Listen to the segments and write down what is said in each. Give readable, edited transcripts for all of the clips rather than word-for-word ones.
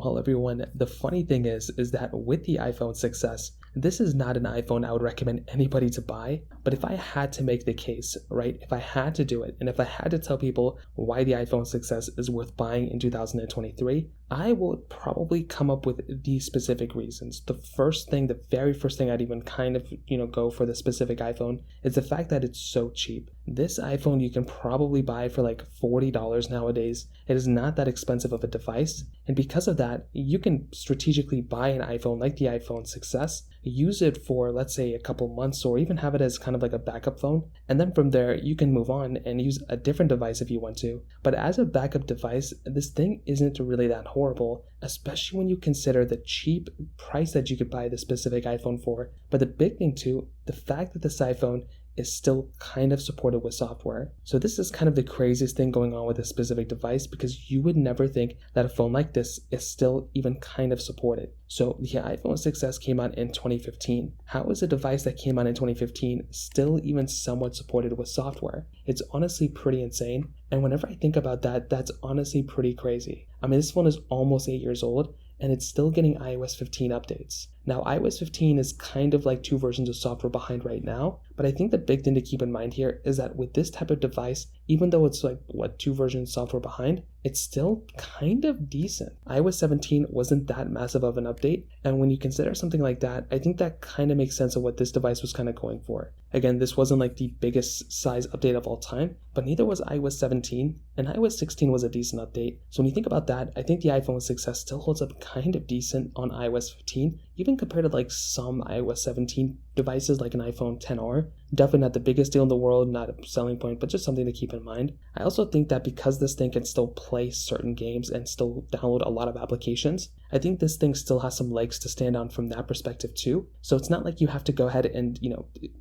Well, everyone, the funny thing is that with the iPhone 6s, this is not an iPhone I would recommend anybody to buy. But if I had to make the case, right, if I had to do it, and if I had to tell people why the iPhone 6s is worth buying in 2023, I would probably come up with these specific reasons. The very first thing I'd even kind of, go for the specific iPhone is the fact that it's so cheap. This iPhone you can probably buy for like $40 nowadays. It is not that expensive of a device. And because of that, you can strategically buy an iPhone like the iPhone 6s, use it for, let's say, a couple months, or even have it as kind of like a backup phone. And then from there, you can move on and use a different device if you want to. But as a backup device, this thing isn't really that horrible, especially when you consider the cheap price that you could buy the specific iPhone for. But the big thing too, the fact that this iPhone is still kind of supported with software. So this is kind of the craziest thing going on with this specific device, because you would never think that a phone like this is still even kind of supported. So the iPhone 6s came out in 2015. How is a device that came out in 2015 still even somewhat supported with software? It's honestly pretty insane. And whenever I think about that, that's honestly pretty crazy. I mean, this phone is almost 8 years old, and it's still getting iOS 15 updates. Now, iOS 15 is kind of like 2 versions of software behind right now, but I think the big thing to keep in mind here is that with this type of device, even though it's like, 2 versions of software behind, it's still kind of decent. iOS 17 wasn't that massive of an update, and when you consider something like that, I think that kind of makes sense of what this device was kind of going for. Again, this wasn't like the biggest size update of all time, but neither was iOS 17, and iOS 16 was a decent update. So when you think about that, I think the iPhone 6s still holds up kind of decent on iOS 15, even compared to like some iOS 17 devices like an iPhone XR. Definitely not the biggest deal in the world, not a selling point, but just something to keep in mind. I also think that because this thing can still play certain games and still download a lot of applications, I think this thing still has some legs to stand on from that perspective too. So it's not like you have to go ahead and,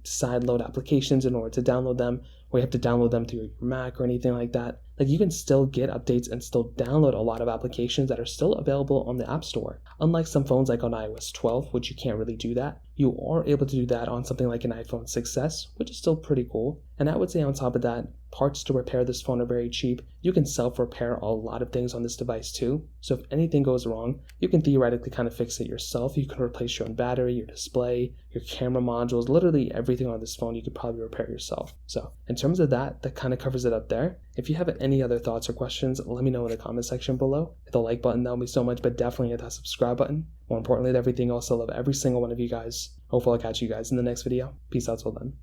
sideload applications in order to download them, or you have to download them through your Mac or anything like that. Like, you can still get updates and still download a lot of applications that are still available on the App Store. Unlike some phones like on iOS 12, which you can't really do that, you are able to do that on something like an iPhone 6s, which is still pretty cool. And I would say on top of that, parts to repair this phone are very cheap. You can self-repair a lot of things on this device too. So if anything goes wrong, you can theoretically kind of fix it yourself. You can replace your own battery, your display, your camera modules, literally everything on this phone you could probably repair yourself. So in terms of that kind of covers it up there. If you have any other thoughts or questions, let me know in the comment section below. Hit the like button, that would mean so much, but definitely hit that subscribe button. More importantly than everything else, I love every single one of you guys. Hopefully I'll catch you guys in the next video. Peace out till then.